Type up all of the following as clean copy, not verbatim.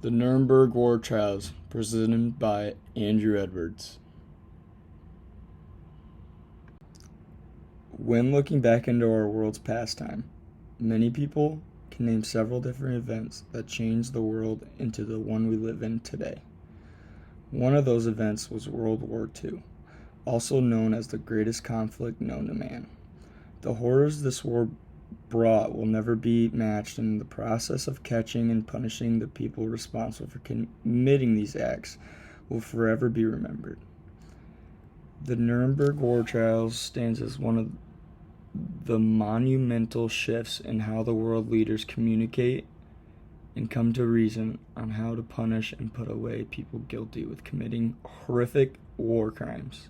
The Nuremberg War Trials, presented by Andrew Edwards. When looking back into our world's pastime, many people can name several different events that changed the world into the one we live in today. One of those events was World War II, also known as the greatest conflict known to man. The horrors this war brought will never be matched, and the process of catching and punishing the people responsible for committing these acts will forever be remembered. The Nuremberg War Trials stands as one of the monumental shifts in how the world leaders communicate and come to reason on how to punish and put away people guilty with committing horrific war crimes.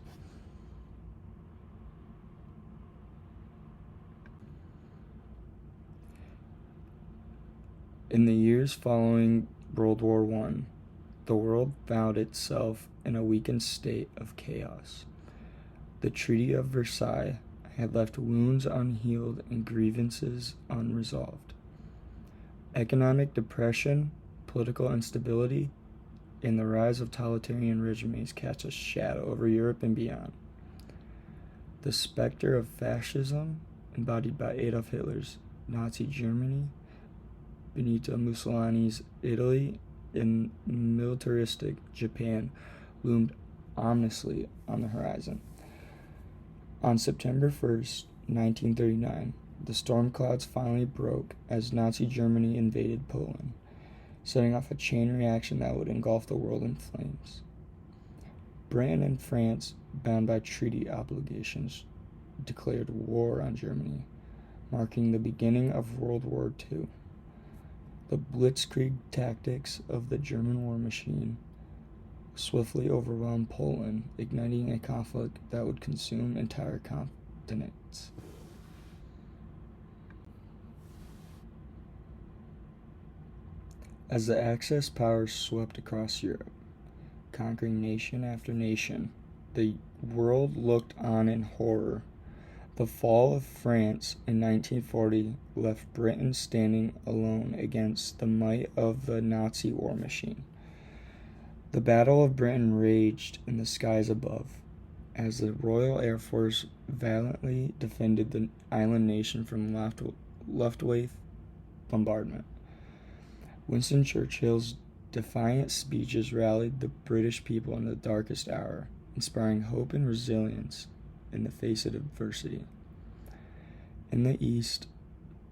In the years following World War I, the world found itself in a weakened state of chaos. The Treaty of Versailles had left wounds unhealed and grievances unresolved. Economic depression, political instability, and the rise of totalitarian regimes cast a shadow over Europe and beyond. The specter of fascism, embodied by Adolf Hitler's Nazi Germany, Benito Mussolini's Italy, and militaristic Japan, loomed ominously on the horizon. On September 1st, 1939, the storm clouds finally broke as Nazi Germany invaded Poland, setting off a chain reaction that would engulf the world in flames. Britain and France, bound by treaty obligations, declared war on Germany, marking the beginning of World War II. The blitzkrieg tactics of the German war machine swiftly overwhelmed Poland, igniting a conflict that would consume entire continents. As the Axis powers swept across Europe, conquering nation after nation, the world looked on in horror. The fall of France in 1940 left Britain standing alone against the might of the Nazi war machine. The Battle of Britain raged in the skies above, as the Royal Air Force valiantly defended the island nation from Luftwaffe bombardment. Winston Churchill's defiant speeches rallied the British people in the darkest hour, inspiring hope and resilience in the face of adversity. In the East,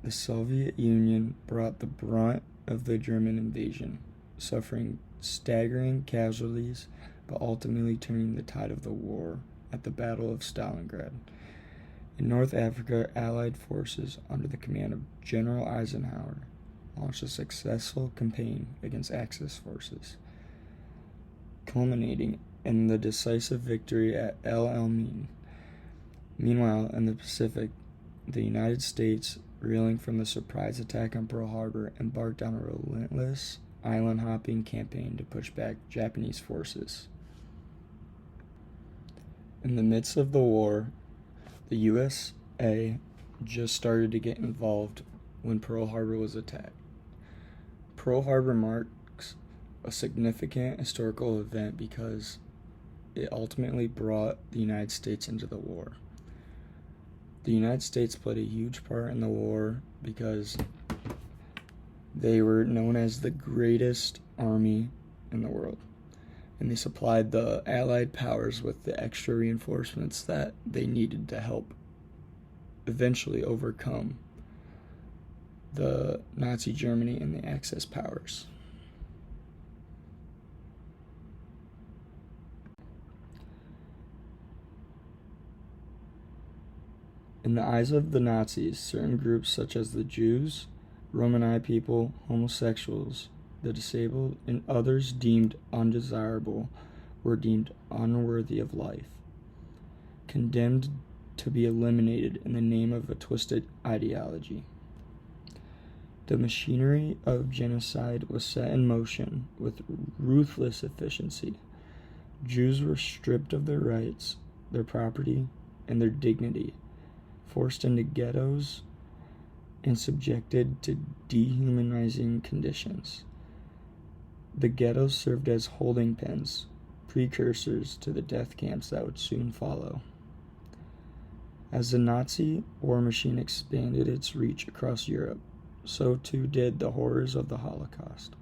the Soviet Union brought the brunt of the German invasion, suffering staggering casualties, but ultimately turning the tide of the war at the Battle of Stalingrad. In North Africa, Allied forces under the command of General Eisenhower launched a successful campaign against Axis forces, culminating in the decisive victory at El Alamein. Meanwhile, in the Pacific, the United States, reeling from the surprise attack on Pearl Harbor, embarked on a relentless island-hopping campaign to push back Japanese forces. In the midst of the war, the USA just started to get involved when Pearl Harbor was attacked. Pearl Harbor marks a significant historical event because it ultimately brought the United States into the war. The United States played a huge part in the war because they were known as the greatest army in the world, and they supplied the Allied powers with the extra reinforcements that they needed to help eventually overcome the Nazi Germany and the Axis powers. In the eyes of the Nazis, certain groups such as the Jews, Roman people, homosexuals, the disabled, and others deemed undesirable were deemed unworthy of life, condemned to be eliminated in the name of a twisted ideology. The machinery of genocide was set in motion with ruthless efficiency. Jews were stripped of their rights, their property, and their dignity, forced into ghettos, and subjected to dehumanizing conditions. The ghettos served as holding pens, precursors to the death camps that would soon follow. As the Nazi war machine expanded its reach across Europe, so too did the horrors of the Holocaust.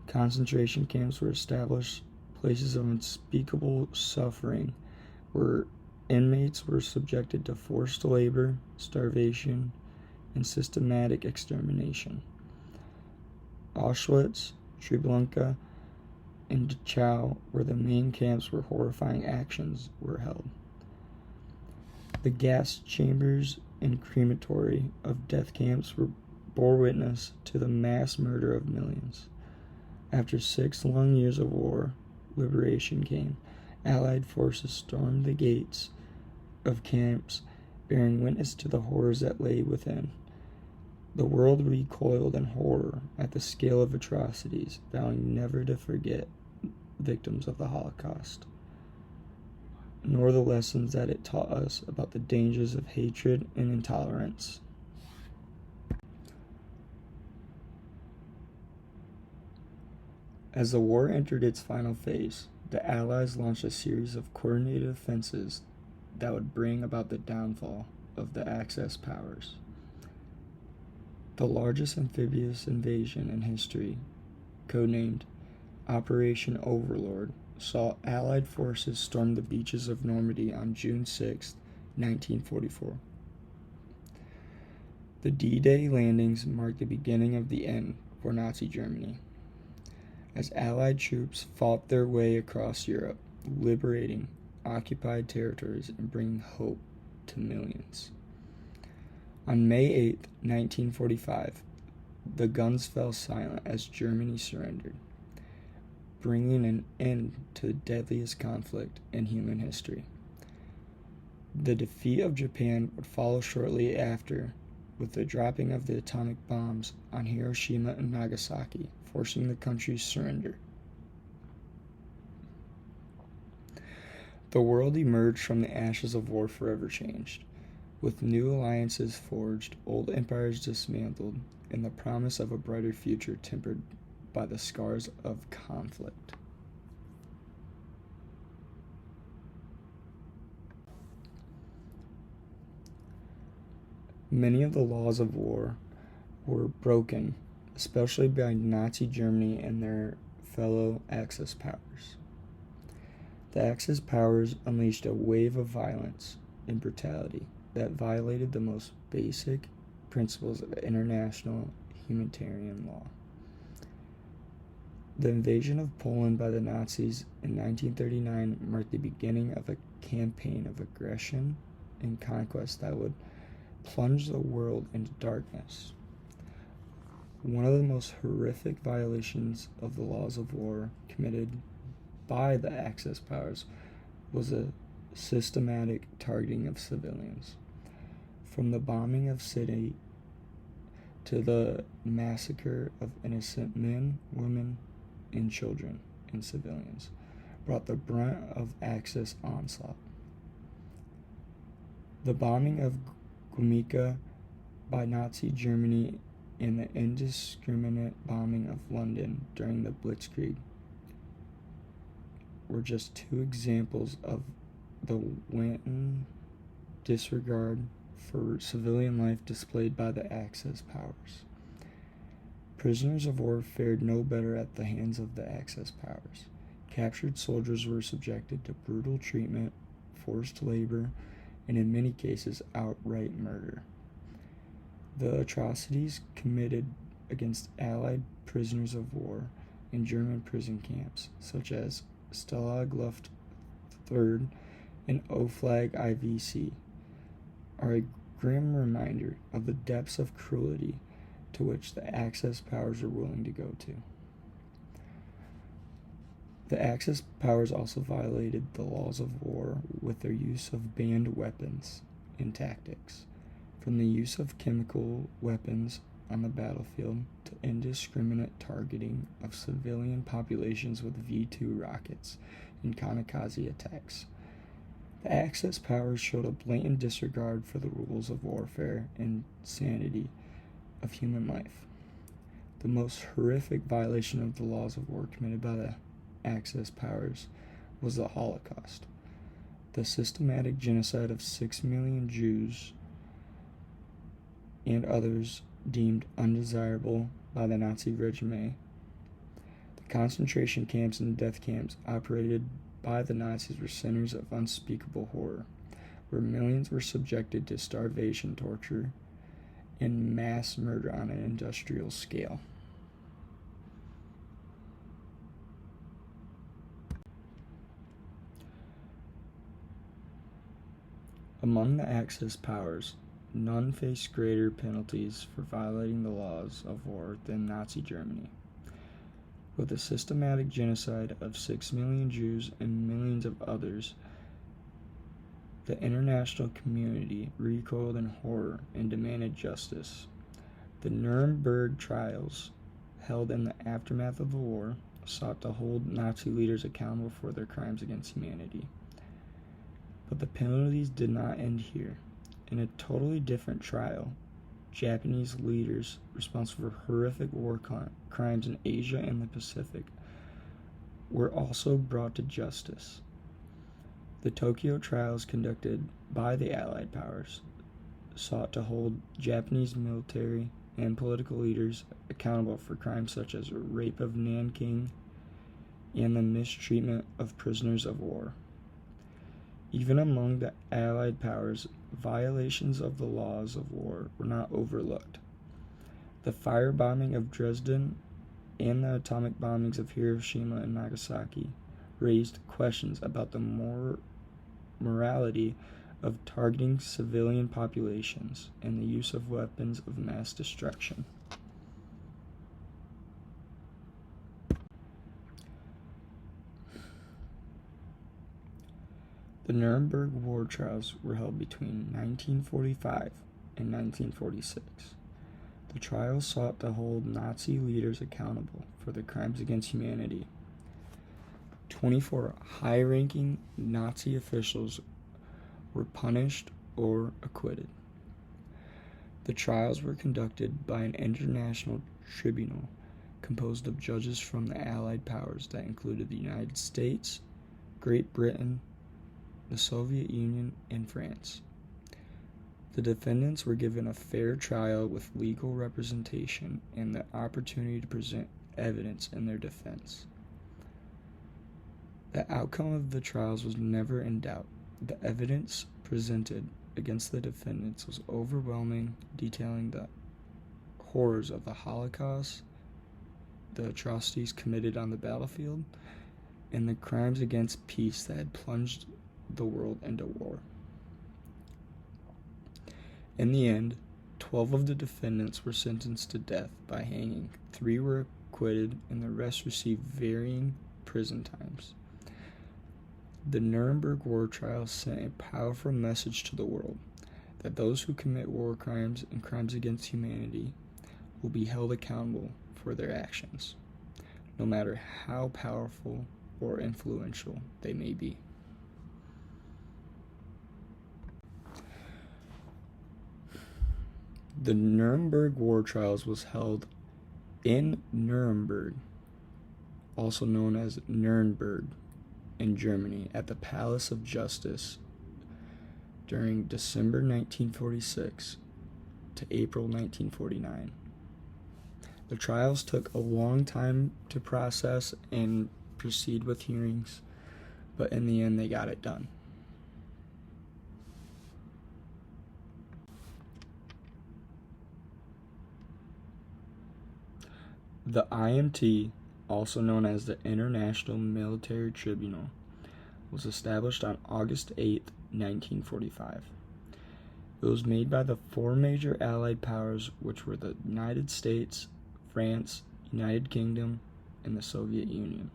Concentration camps were established, places of unspeakable suffering, where inmates were subjected to forced labor, starvation, and systematic extermination. Auschwitz, Treblinka, and Dachau were the main camps where horrifying actions were held. The gas chambers and crematory of death camps bore witness to the mass murder of millions. After 6 long years of war, liberation came. Allied forces stormed the gates of camps, bearing witness to the horrors that lay within. The world recoiled in horror at the scale of atrocities, vowing never to forget victims of the Holocaust, nor the lessons that it taught us about the dangers of hatred and intolerance. As the war entered its final phase, the Allies launched a series of coordinated offensives that would bring about the downfall of the Axis powers. The largest amphibious invasion in history, codenamed Operation Overlord, saw Allied forces storm the beaches of Normandy on June 6, 1944. The D-Day landings marked the beginning of the end for Nazi Germany, as Allied troops fought their way across Europe, liberating occupied territories and bringing hope to millions. On May 8, 1945, the guns fell silent as Germany surrendered, bringing an end to the deadliest conflict in human history. The defeat of Japan would follow shortly after, with the dropping of the atomic bombs on Hiroshima and Nagasaki, forcing the country's surrender. The world emerged from the ashes of war forever changed, with new alliances forged, old empires dismantled, and the promise of a brighter future tempered by the scars of conflict. Many of the laws of war were broken, especially by Nazi Germany and their fellow Axis powers. The Axis powers unleashed a wave of violence and brutality that violated the most basic principles of international humanitarian law. The invasion of Poland by the Nazis in 1939 marked the beginning of a campaign of aggression and conquest that would plunge the world into darkness. One of the most horrific violations of the laws of war committed by the Axis powers was a systematic targeting of civilians. From the bombing of cities to the massacre of innocent men, women, and children and civilians brought the brunt of Axis onslaught. The bombing of Guernica by Nazi Germany and the indiscriminate bombing of London during the Blitzkrieg were just 2 examples of the wanton disregard for civilian life displayed by the Axis powers. Prisoners of war fared no better at the hands of the Axis powers. Captured soldiers were subjected to brutal treatment, forced labor, and in many cases outright murder. The atrocities committed against Allied prisoners of war in German prison camps, such as Stalag Luft III and Oflag IVC, are a grim reminder of the depths of cruelty to which the Axis powers are willing to go to. The Axis powers also violated the laws of war with their use of banned weapons and tactics, from the use of chemical weapons on the battlefield to indiscriminate targeting of civilian populations with V-2 rockets and kamikaze attacks. The Axis powers showed a blatant disregard for the rules of warfare and sanity of human life. The most horrific violation of the laws of war committed by the Axis powers was the Holocaust, the systematic genocide of 6 million Jews and others deemed undesirable by the Nazi regime. The concentration camps and death camps operated by the Nazis were centers of unspeakable horror, where millions were subjected to starvation, torture, and mass murder on an industrial scale. Among the Axis powers, none faced greater penalties for violating the laws of war than Nazi Germany. With a systematic genocide of 6 million Jews and millions of others, the international community recoiled in horror and demanded justice. The Nuremberg trials, held in the aftermath of the war, sought to hold Nazi leaders accountable for their crimes against humanity. But the penalties did not end here. In a totally different trial, Japanese leaders responsible for horrific war crimes in Asia and the Pacific were also brought to justice. The Tokyo trials, conducted by the Allied powers, sought to hold Japanese military and political leaders accountable for crimes such as rape of Nanking and the mistreatment of prisoners of war. Even among the Allied powers, violations of the laws of war were not overlooked. The firebombing of Dresden and the atomic bombings of Hiroshima and Nagasaki raised questions about the morality of targeting civilian populations and the use of weapons of mass destruction. The Nuremberg war trials were held between 1945 and 1946. The trials sought to hold Nazi leaders accountable for their crimes against humanity. 24 high-ranking Nazi officials were punished or acquitted. The trials were conducted by an international tribunal composed of judges from the Allied powers that included the United States, Great Britain, the Soviet Union, and France. The defendants were given a fair trial with legal representation and the opportunity to present evidence in their defense. The outcome of the trials was never in doubt. The evidence presented against the defendants was overwhelming, detailing the horrors of the Holocaust, the atrocities committed on the battlefield, and the crimes against peace that had plunged the world into war. In the end, 12 of the defendants were sentenced to death by hanging, 3 were acquitted, and the rest received varying prison times. The Nuremberg war trials sent a powerful message to the world that those who commit war crimes and crimes against humanity will be held accountable for their actions, no matter how powerful or influential they may be. The Nuremberg war trials was held in Nuremberg, also known as Nuremberg, in Germany, at the Palace of Justice during December 1946 to April 1949. The trials took a long time to process and proceed with hearings, but in the end they got it done. The IMT, also known as the International Military Tribunal, was established on August 8, 1945. It was made by the 4 major Allied powers, which were the United States, France, United Kingdom, and the Soviet Union.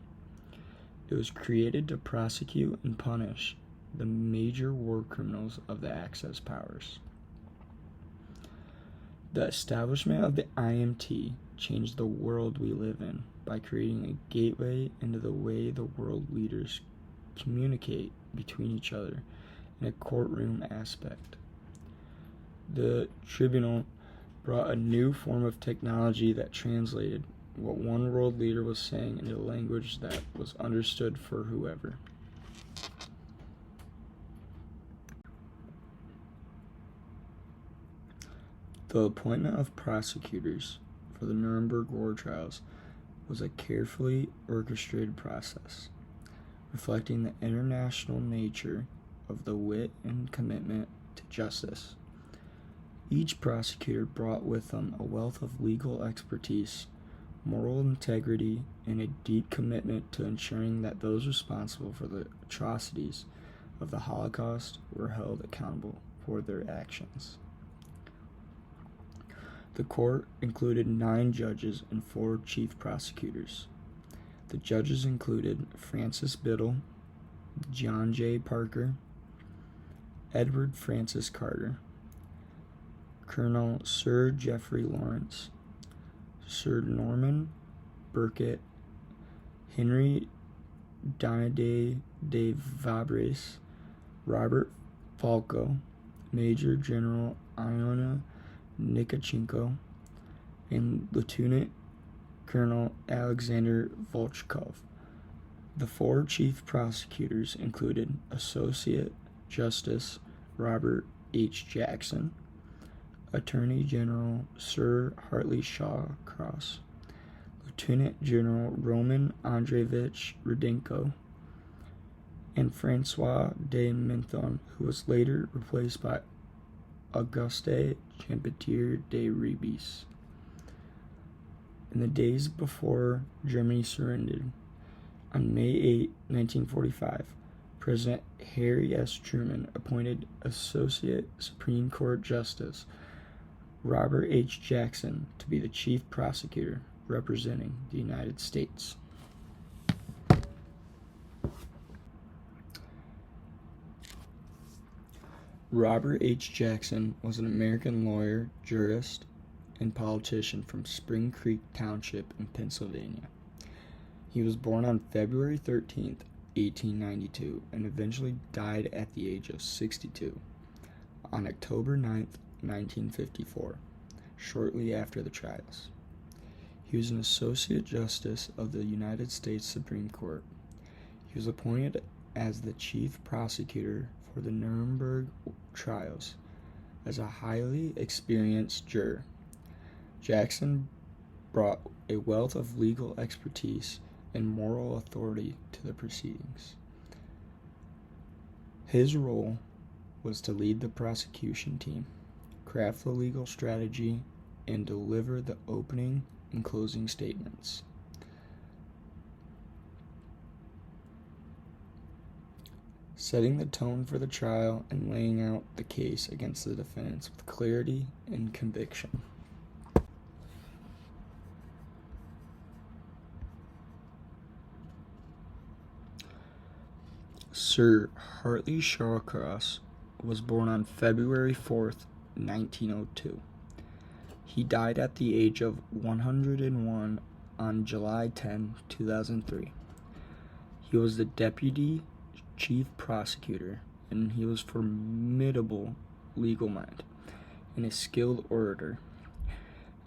It was created to prosecute and punish the major war criminals of the Axis powers. The establishment of the IMT changed the world we live in by creating a gateway into the way the world leaders communicate between each other in a courtroom aspect. The tribunal brought a new form of technology that translated what one world leader was saying into a language that was understood for whoever. The appointment of prosecutors for the Nuremberg war trials was a carefully orchestrated process, reflecting the international nature of the wit and commitment to justice. Each prosecutor brought with them a wealth of legal expertise, moral integrity, and a deep commitment to ensuring that those responsible for the atrocities of the Holocaust were held accountable for their actions. The court included 9 judges and 4 chief prosecutors. The judges included Francis Biddle, John J. Parker, Edward Francis Carter, Colonel Sir Geoffrey Lawrence, Sir Norman Burkitt, Henry Donadieu de Vabres, Robert Falco, Major General Iona Nikachenko, and Lieutenant Colonel Alexander Volchkov. The 4 chief prosecutors included Associate Justice Robert H. Jackson, Attorney General Sir Hartley Shawcross, Lieutenant General Roman Andreevich Rudenko, and Francois de Menthon, who was later replaced by Auguste Champetier de Rebis. In the days before Germany surrendered, on May 8, 1945, President Harry S. Truman appointed Associate Supreme Court Justice Robert H. Jackson to be the chief prosecutor representing the United States. Robert H. Jackson was an American lawyer, jurist, and politician from Spring Creek Township in Pennsylvania. He was born on February 13, 1892, and eventually died at the age of 62 on October 9, 1954, shortly after the trials. He was an Associate Justice of the United States Supreme Court. He was appointed as the chief prosecutor for the Nuremberg trials as a highly experienced juror. Jackson brought a wealth of legal expertise and moral authority to the proceedings. His role was to lead the prosecution team, craft the legal strategy, and deliver the opening and closing statements. Setting the tone for the trial and laying out the case against the defendants with clarity and conviction. Sir Hartley Shawcross was born on February 4th, 1902. He died at the age of 101 on July 10, 2003. He was the deputy chief prosecutor, and he was a formidable legal mind and a skilled orator.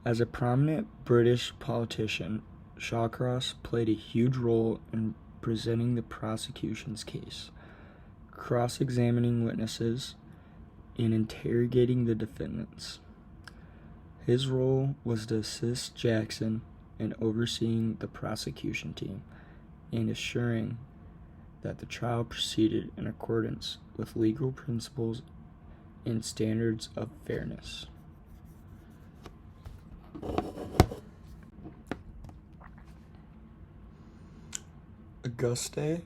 As a prominent British politician, Shawcross played a huge role in presenting the prosecution's case, cross-examining witnesses, and interrogating the defendants. His role was to assist Jackson in overseeing the prosecution team and assuring that the trial proceeded in accordance with legal principles and standards of fairness. Auguste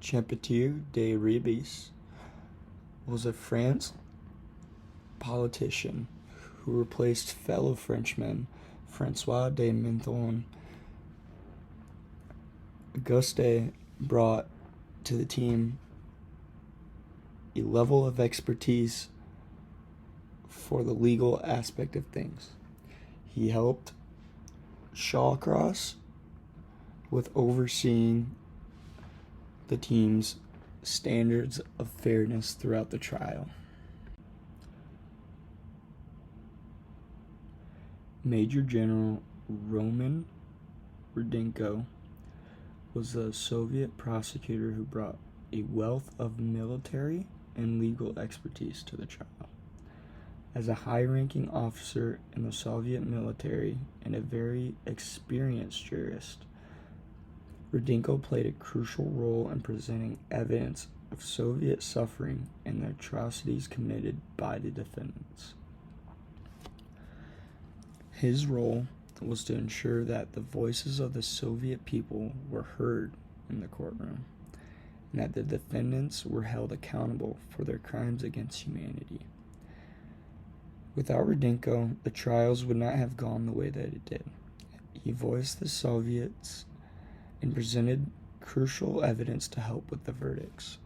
Champetier de Rebis was a French politician who replaced fellow Frenchman Francois de Menthon. Auguste brought to the team a level of expertise for the legal aspect of things. He helped Shawcross with overseeing the team's standards of fairness throughout the trial. Major General Roman Rudenko was a Soviet prosecutor who brought a wealth of military and legal expertise to the trial. As a high-ranking officer in the Soviet military and a very experienced jurist, Rudenko played a crucial role in presenting evidence of Soviet suffering and the atrocities committed by the defendants. His role was to ensure that the voices of the Soviet people were heard in the courtroom, and that the defendants were held accountable for their crimes against humanity. Without Rudenko, the trials would not have gone the way that it did. He voiced the Soviets and presented crucial evidence to help with the verdicts.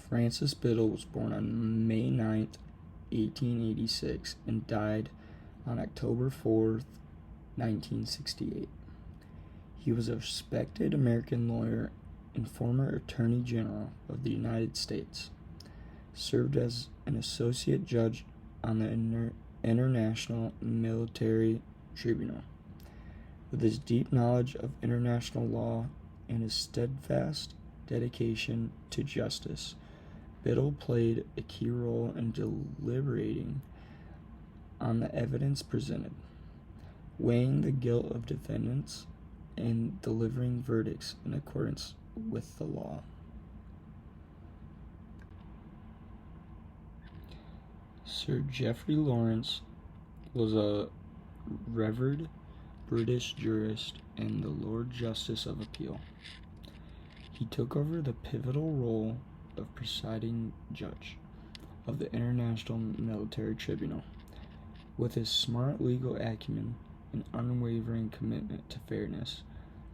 Francis Biddle was born on May 9, 1886, and died on October 4, 1968. He was a respected American lawyer and former Attorney General of the United States. Served as an associate judge on the International Military Tribunal. With his deep knowledge of international law and his steadfast dedication to justice, Biddle played a key role in deliberating on the evidence presented, weighing the guilt of defendants, and delivering verdicts in accordance with the law. Sir Geoffrey Lawrence was a revered British jurist and the Lord Justice of Appeal. He took over the pivotal role of presiding judge of the International Military Tribunal. With his smart legal acumen and unwavering commitment to fairness,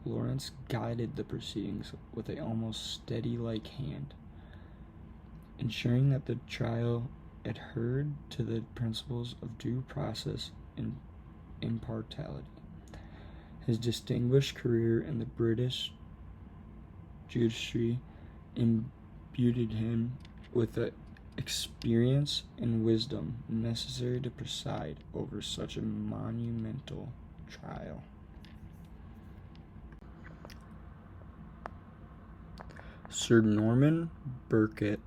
Lawrence guided the proceedings with an almost steady-like hand, ensuring that the trial adhered to the principles of due process and impartiality. His distinguished career in the British judiciary imbued him with the experience and wisdom necessary to preside over such a monumental trial. Sir Norman Burkitt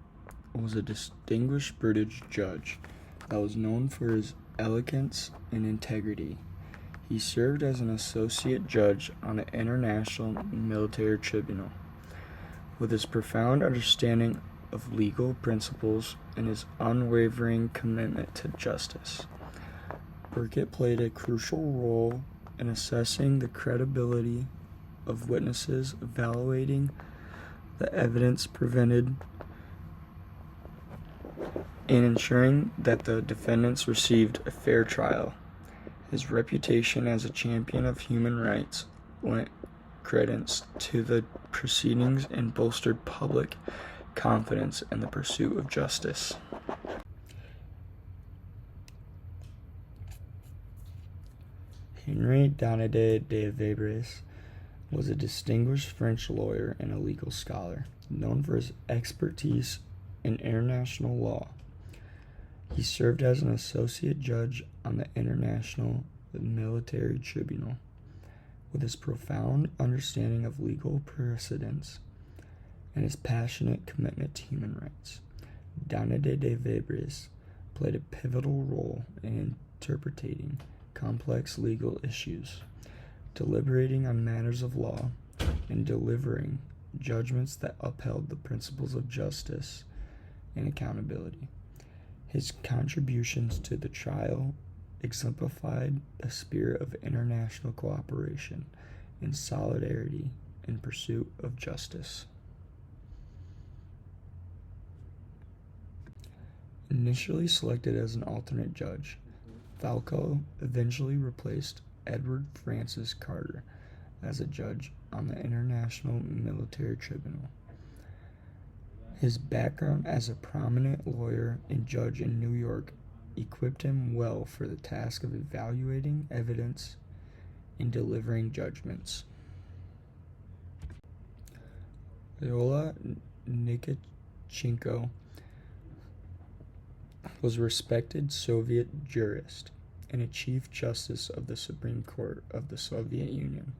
was a distinguished British judge that was known for his elegance and integrity. He served as an associate judge on the International Military Tribunal. With his profound understanding of legal principles and his unwavering commitment to justice, Burkitt played a crucial role in assessing the credibility of witnesses, evaluating the evidence presented, and ensuring that the defendants received a fair trial. His reputation as a champion of human rights lent credence to the proceedings and bolstered public confidence in the pursuit of justice. Henri Donadieu de Vabres was a distinguished French lawyer and a legal scholar, known for his expertise in international law. He served as an associate judge on the International Military Tribunal. With his profound understanding of legal precedents and his passionate commitment to human rights, Donadieu de Vabres played a pivotal role in interpreting complex legal issues, deliberating on matters of law, and delivering judgments that upheld the principles of justice and accountability. His contributions to the trial exemplified a spirit of international cooperation and solidarity in pursuit of justice. Initially selected as an alternate judge, Falco eventually replaced Edward Francis Carter as a judge on the International Military Tribunal. His background as a prominent lawyer and judge in New York equipped him well for the task of evaluating evidence and delivering judgments. Loyola Nikitchenko was a respected Soviet jurist and a Chief Justice of the Supreme Court of the Soviet Union.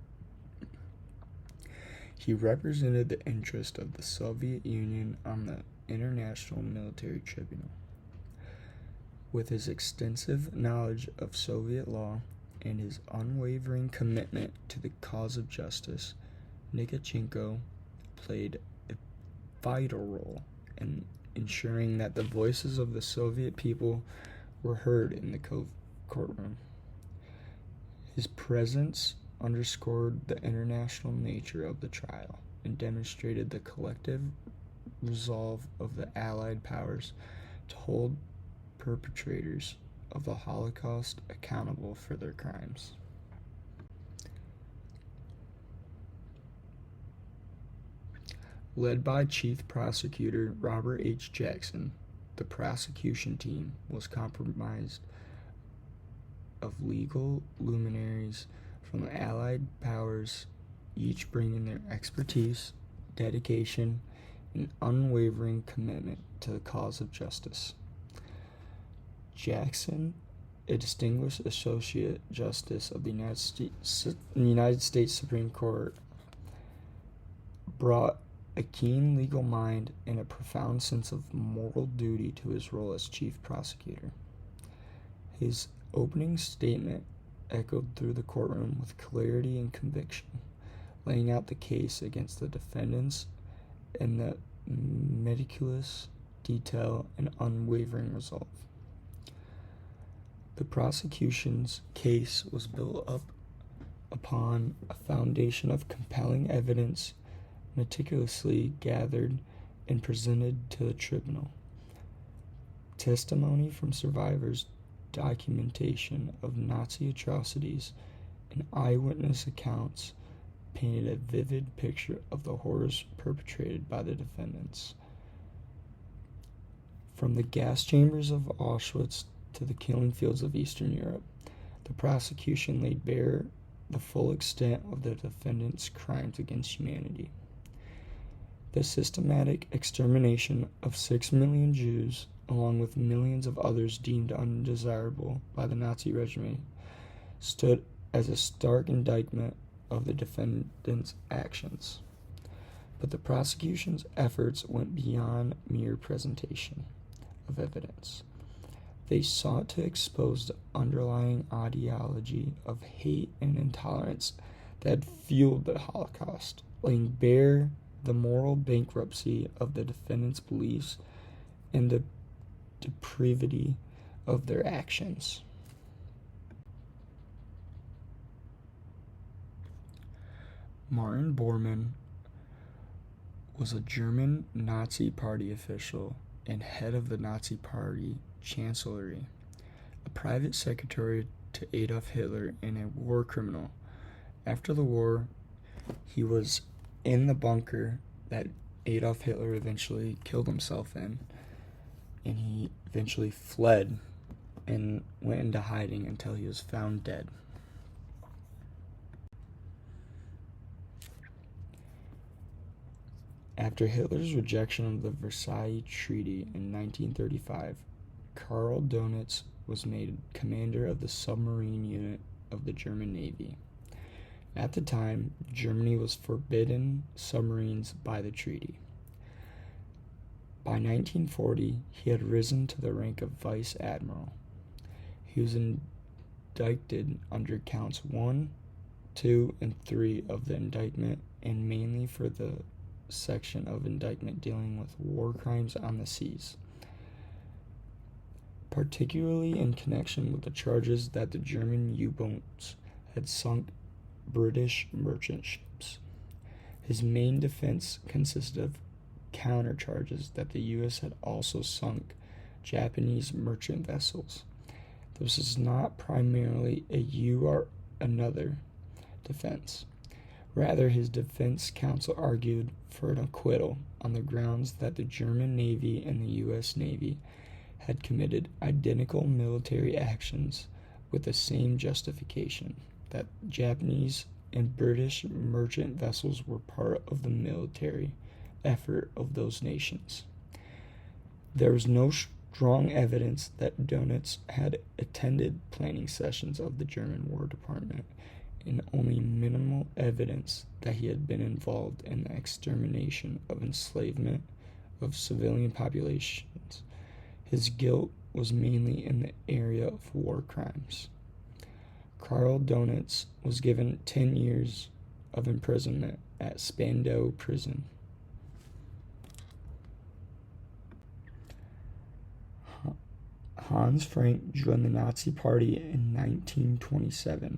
He represented the interest of the Soviet Union on the International Military Tribunal. With his extensive knowledge of Soviet law and his unwavering commitment to the cause of justice, Nikitchenko played a vital role in ensuring that the voices of the Soviet people were heard in the courtroom. His presence underscored the international nature of the trial and demonstrated the collective resolve of the Allied powers to hold perpetrators of the Holocaust accountable for their crimes. Led by Chief Prosecutor Robert H. Jackson, the prosecution team was comprised of legal luminaries from the Allied powers, each bringing their expertise, dedication, and unwavering commitment to the cause of justice. Jackson, a distinguished Associate Justice of the United States Supreme Court, brought a keen legal mind and a profound sense of moral duty to his role as chief prosecutor. His opening statement echoed through the courtroom with clarity and conviction, laying out the case against the defendants in the meticulous detail and unwavering resolve. The prosecution's case was built up upon a foundation of compelling evidence meticulously gathered and presented to the tribunal. Testimony from survivors, documentation of Nazi atrocities, and eyewitness accounts painted a vivid picture of the horrors perpetrated by the defendants. From the gas chambers of Auschwitz to the killing fields of Eastern Europe, the prosecution laid bare the full extent of the defendants' crimes against humanity. The systematic extermination of 6 million Jews, along with millions of others deemed undesirable by the Nazi regime, stood as a stark indictment of the defendants' actions. But the prosecution's efforts went beyond mere presentation of evidence. They sought to expose the underlying ideology of hate and intolerance that had fueled the Holocaust, laying bare the moral bankruptcy of the defendants' beliefs and the depravity of their actions. Martin Bormann was a German Nazi Party official and head of the Nazi Party Chancellery, a private secretary to Adolf Hitler and a war criminal. After the war, he was in the bunker that Adolf Hitler eventually killed himself in, and he eventually fled and went into hiding until he was found dead. After Hitler's rejection of the Versailles Treaty in 1935, Karl Donitz was made commander of the submarine unit of the German Navy. At the time, Germany was forbidden submarines by the treaty. By 1940, he had risen to the rank of vice admiral. He was indicted under counts 1, 2, and 3 of the indictment, and mainly for the section of indictment dealing with war crimes on the seas, particularly in connection with the charges that the German U-boats had sunk British merchant ships. His main defense consisted of counter charges that the U.S. had also sunk Japanese merchant vessels. This is not primarily a you or another defense. Rather, his defense counsel argued for an acquittal on the grounds that the German Navy and the U.S. Navy had committed identical military actions with the same justification, that Japanese and British merchant vessels were part of the military effort of those nations. There was no strong evidence that Donitz had attended planning sessions of the German War Department, and only minimal evidence that he had been involved in the extermination of enslavement of civilian populations. His guilt was mainly in the area of war crimes. Karl Donitz was given 10 years of imprisonment at Spandau prison. Hans Frank joined the Nazi Party in 1927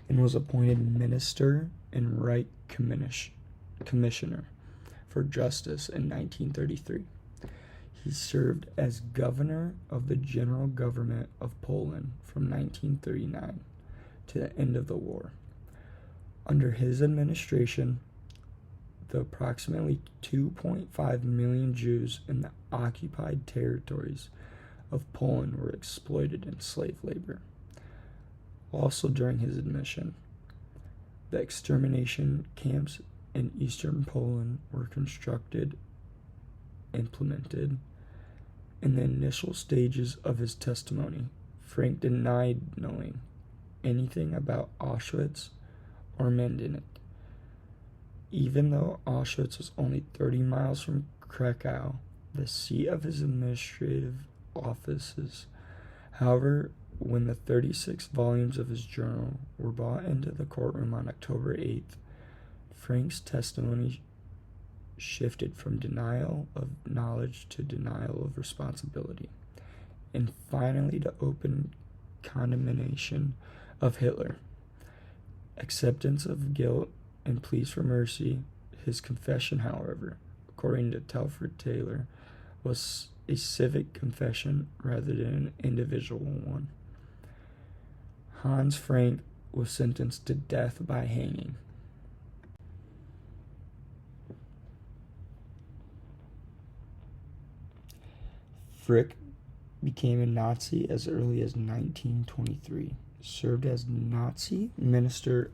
and was appointed minister and Reich Commissioner for Justice in 1933. He served as governor of the General Government of Poland from 1939 to the end of the war. Under his administration, the approximately 2.5 million Jews in the occupied territories of Poland were exploited in slave labor. Also during his administration, the extermination camps in eastern Poland were constructed, implemented. In the initial stages of his testimony, Frank denied knowing anything about Auschwitz or Mendenit. Even though Auschwitz was only 30 miles from Krakow, the seat of his administrative offices. However, when the 36 volumes of his journal were brought into the courtroom on October 8th, Frank's testimony shifted from denial of knowledge to denial of responsibility, and finally to open condemnation of Hitler. Acceptance of guilt and pleas for mercy. His confession, however, according to Telford Taylor, was a civic confession rather than an individual one. Hans Frank was sentenced to death by hanging. Frick became a Nazi as early as 1923, served as Nazi Minister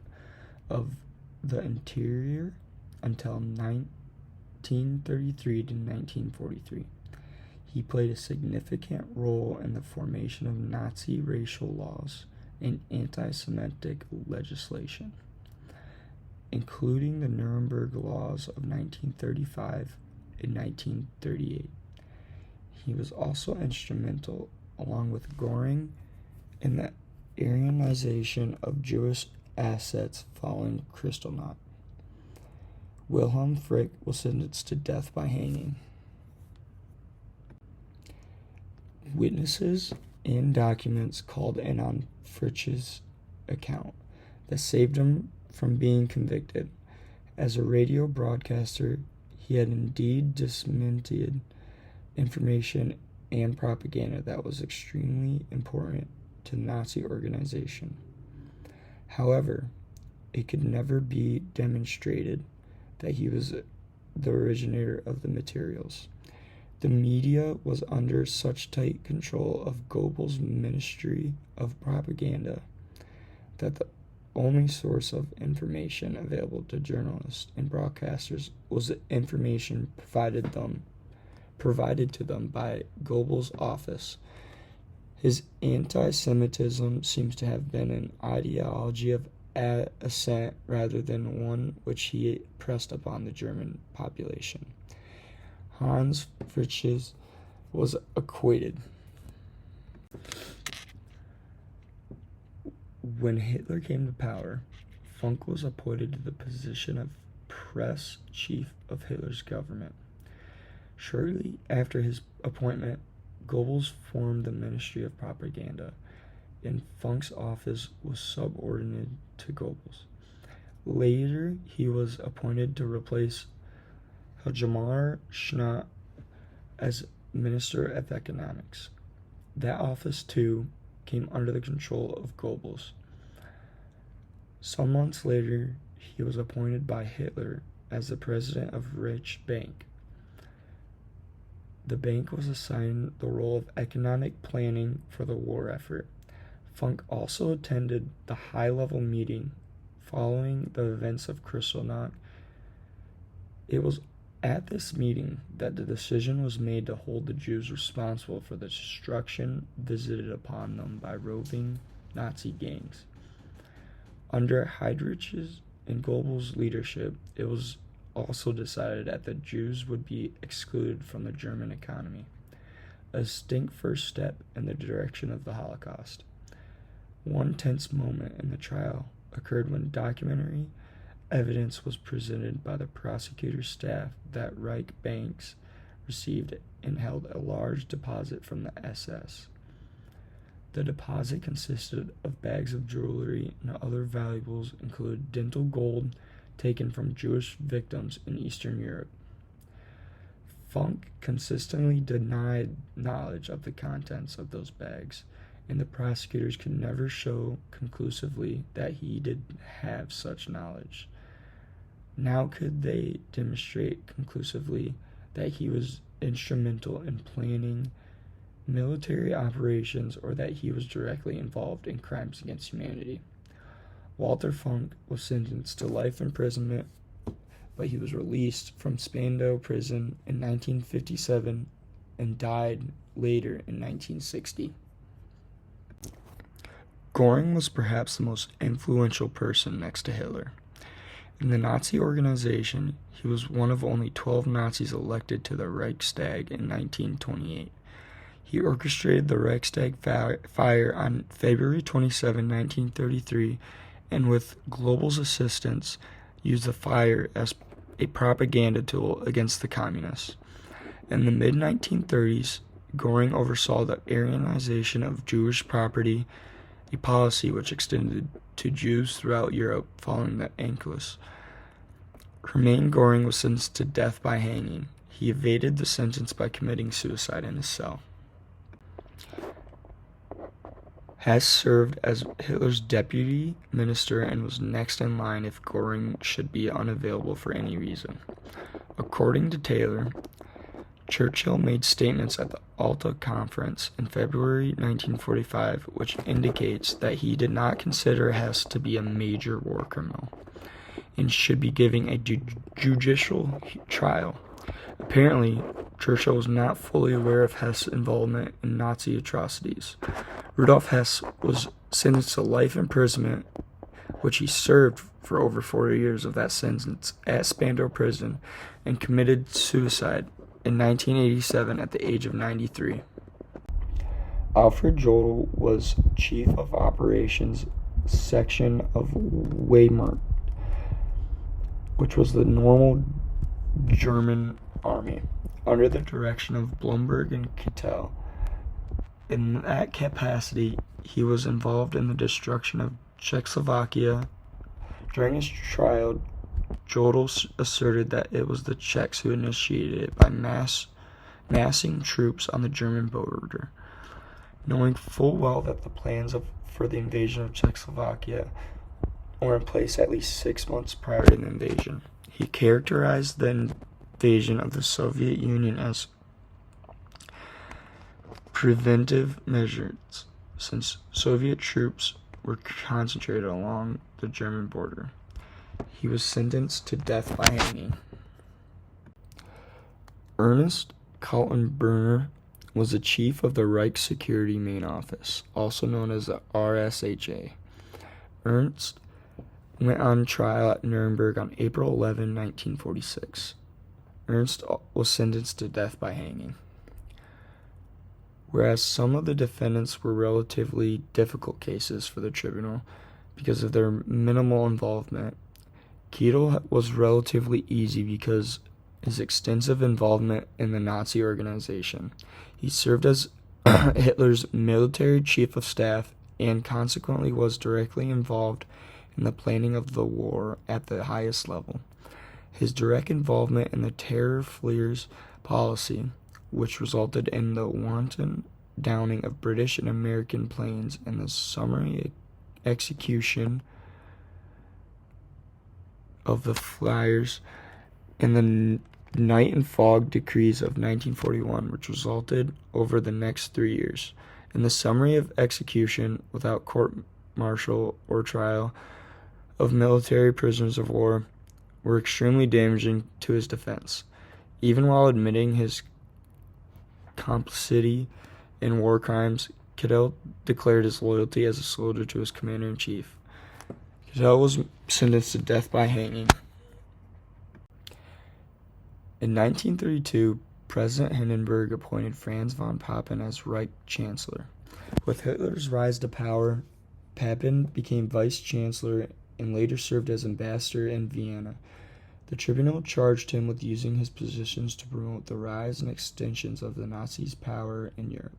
of the Interior until 1933 to 1943. He played a significant role in the formation of Nazi racial laws and anti-Semitic legislation, including the Nuremberg laws of 1935 and 1938. He was also instrumental, along with Göring, in the Aryanization of Jewish assets following Kristallnacht. Wilhelm Frick was sentenced to death by hanging. Witnesses and documents called in on Frick's account that saved him from being convicted. As a radio broadcaster, he had indeed disseminated information and propaganda that was extremely important to the Nazi organization. However, it could never be demonstrated that he was the originator of the materials. The media was under such tight control of Goebbels' Ministry of Propaganda that the only source of information available to journalists and broadcasters was the information provided to them by Goebbels' office. His anti-Semitism seems to have been an ideology of assent rather than one which he pressed upon the German population. Hans Frick was acquitted. When Hitler came to power, Funk was appointed to the position of press chief of Hitler's government. Shortly after his appointment, Goebbels formed the Ministry of Propaganda, and Funk's office was subordinated to Goebbels. Later, he was appointed to replace Hjalmar Schnatt as Minister of Economics. That office, too, came under the control of Goebbels. Some months later, he was appointed by Hitler as the president of Reich Bank. The bank was assigned the role of economic planning for the war effort. Funk also attended the high-level meeting following the events of Kristallnacht. It was at this meeting that the decision was made to hold the Jews responsible for the destruction visited upon them by roving Nazi gangs. Under Heydrich's and Goebbels' leadership, it was also decided that the Jews would be excluded from the German economy, a distinct first step in the direction of the Holocaust. One tense moment in the trial occurred when documentary evidence was presented by the prosecutor's staff that Reich banks received and held a large deposit from the SS. The deposit consisted of bags of jewelry and other valuables, including dental gold taken from Jewish victims in Eastern Europe. Funk consistently denied knowledge of the contents of those bags, and the prosecutors could never show conclusively that he did have such knowledge. Now could they demonstrate conclusively that he was instrumental in planning military operations or that he was directly involved in crimes against humanity. Walter Funk was sentenced to life imprisonment, but he was released from Spandau prison in 1957 and died later in 1960. Göring was perhaps the most influential person next to Hitler. In the Nazi organization, he was one of only 12 Nazis elected to the Reichstag in 1928. He orchestrated the Reichstag fire on February 27, 1933, and with Goebbels' assistance, used the fire as a propaganda tool against the communists. In the mid-1930s, Göring oversaw the Aryanization of Jewish property, a policy which extended to Jews throughout Europe following the Anschluss. Hermann Göring was sentenced to death by hanging. He evaded the sentence by committing suicide in his cell. Hess served as Hitler's deputy minister and was next in line if Göring should be unavailable for any reason. According to Taylor, Churchill made statements at the Alta Conference in February 1945 which indicates that he did not consider Hess to be a major war criminal and should be given a judicial trial. Apparently, Churchill was not fully aware of Hess' involvement in Nazi atrocities. Rudolf Hess was sentenced to life imprisonment, which he served for over 40 years of that sentence at Spandau prison, and committed suicide in 1987 at the age of 93. Alfred Jodl was chief of operations section of Wehrmacht, which was the normal German army, under the direction of Blumberg and Keitel. In that capacity, he was involved in the destruction of Czechoslovakia. During his trial, Jodl asserted that it was the Czechs who initiated it by massing troops on the German border, knowing full well that the plans for the invasion of Czechoslovakia were in place at least 6 months prior to the invasion. He characterized the invasion of the Soviet Union as preventive measures, since Soviet troops were concentrated along the German border. He was sentenced to death by hanging. Ernst Kaltenbrunner was the chief of the Reich Security Main Office, also known as the RSHA. Ernst went on trial at Nuremburg on April 11, 1946. Ernst was sentenced to death by hanging. Whereas some of the defendants were relatively difficult cases for the tribunal because of their minimal involvement, Keitel was relatively easy because his extensive involvement in the Nazi organization. He served as Hitler's military chief of staff and consequently was directly involved in the planning of the war at the highest level. His direct involvement in the terror fleers policy, which resulted in the wanton downing of British and American planes and the summary execution of the flyers in the night and fog decrees of 1941, which resulted over the next 3 years. In the summary of execution without court-martial or trial of military prisoners of war were extremely damaging to his defense. Even while admitting his complicity in war crimes, Cadell declared his loyalty as a soldier to his commander-in-chief. Cadell was sentenced to death by hanging. In 1932, President Hindenburg appointed Franz von Papen as Reich Chancellor. With Hitler's rise to power, Papen became vice chancellor and later served as ambassador in Vienna. The tribunal charged him with using his positions to promote the rise and extensions of the Nazis' power in Europe.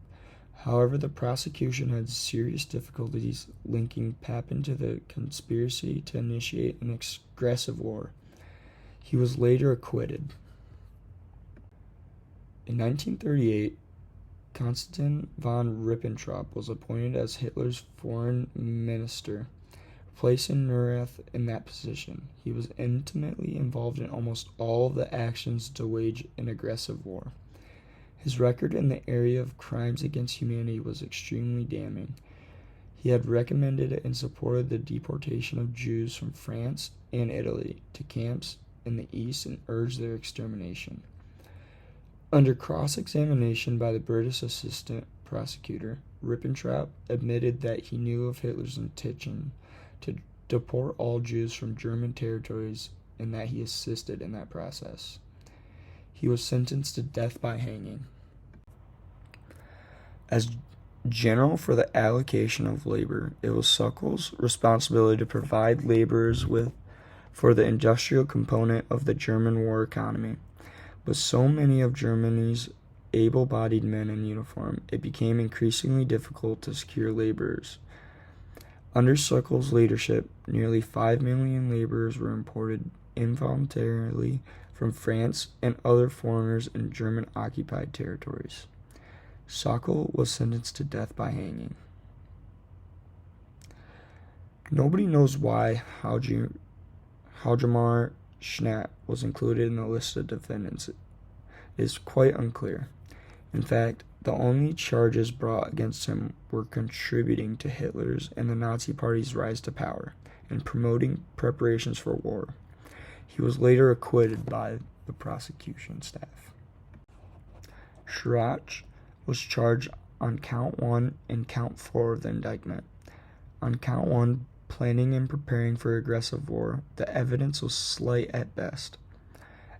However, the prosecution had serious difficulties linking Papen to the conspiracy to initiate an aggressive war. He was later acquitted. In 1938, Konstantin von Ribbentrop was appointed as Hitler's foreign minister, replacing Nuremberg in that position. He was intimately involved in almost all of the actions to wage an aggressive war. His record in the area of crimes against humanity was extremely damning. He had recommended and supported the deportation of Jews from France and Italy to camps in the East and urged their extermination. Under cross-examination by the British assistant prosecutor, Ribbentrop admitted that he knew of Hitler's intention to deport all Jews from German territories and that he assisted in that process. He was sentenced to death by hanging. As general for the allocation of labor, it was Sokolo's responsibility to provide laborers for the industrial component of the German war economy. With so many of Germany's able-bodied men in uniform, it became increasingly difficult to secure laborers. Under Sokolo's leadership, nearly 5 million laborers were imported involuntarily from France and other foreigners in German-occupied territories. Sokol was sentenced to death by hanging. Nobody knows why Hjalmar Schnatt was included in the list of defendants. It is quite unclear. In fact, the only charges brought against him were contributing to Hitler's and the Nazi Party's rise to power and promoting preparations for war. He was later acquitted by the prosecution staff. Schirach was charged on count 1 and count 4 of the indictment. On count 1, planning and preparing for aggressive war, the evidence was slight at best.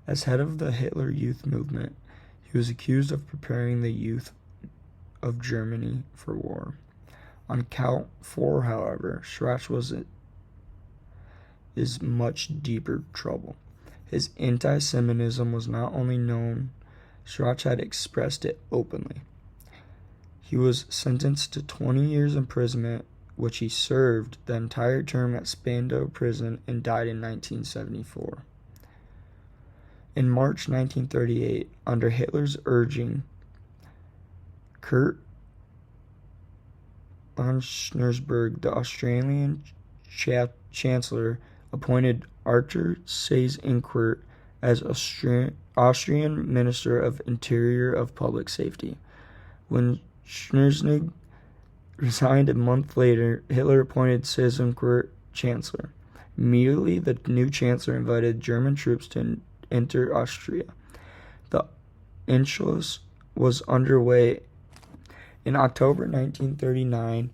As head of the Hitler Youth movement, he was accused of preparing the youth of Germany for war. On count 4, however, Schirach is much deeper trouble. His anti-Semitism was not only known, Schirach had expressed it openly. He was sentenced to 20 years imprisonment, which he served the entire term at Spandau prison and died in 1974. In March 1938, under Hitler's urging, Kurt von Nuremberg, the Austrian chancellor, appointed Arthur Seyss-Inquart as Austrian Minister of Interior of Public Safety. When Schnurzenegger resigned a month later, Hitler appointed Seyss-Inquart chancellor. Immediately, the new chancellor invited German troops to enter Austria. The Anschluss was underway. In October 1939,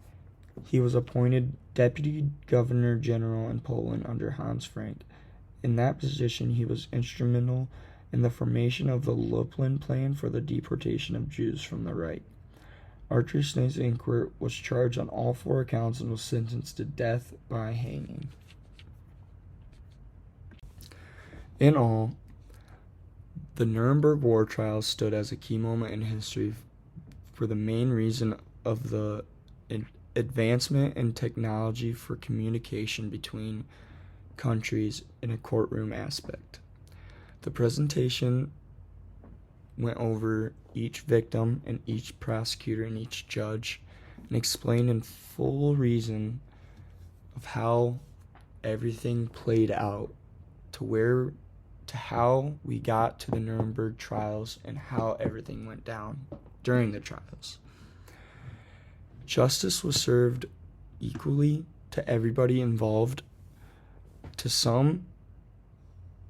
he was appointed Deputy Governor General in Poland under Hans Frank. In that position, he was instrumental in the formation of the Lublin Plan for the deportation of Jews from the Reich. Arthur Seyss-Inquart was charged on all 4 accounts and was sentenced to death by hanging. In all, the Nuremberg war trials stood as a key moment in history for the main reason of the advancement in technology for communication between countries in a courtroom aspect. The presentation went over each victim and each prosecutor and each judge and explained in full reason of how everything played out to how we got to the Nuremberg trials and how everything went down during the trials. Justice was served equally to everybody involved. To some,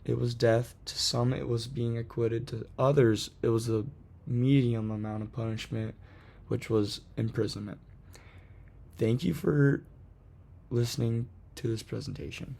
it was death. To some, it was being acquitted. To others, it was a medium amount of punishment, which was imprisonment. Thank you for listening to this presentation.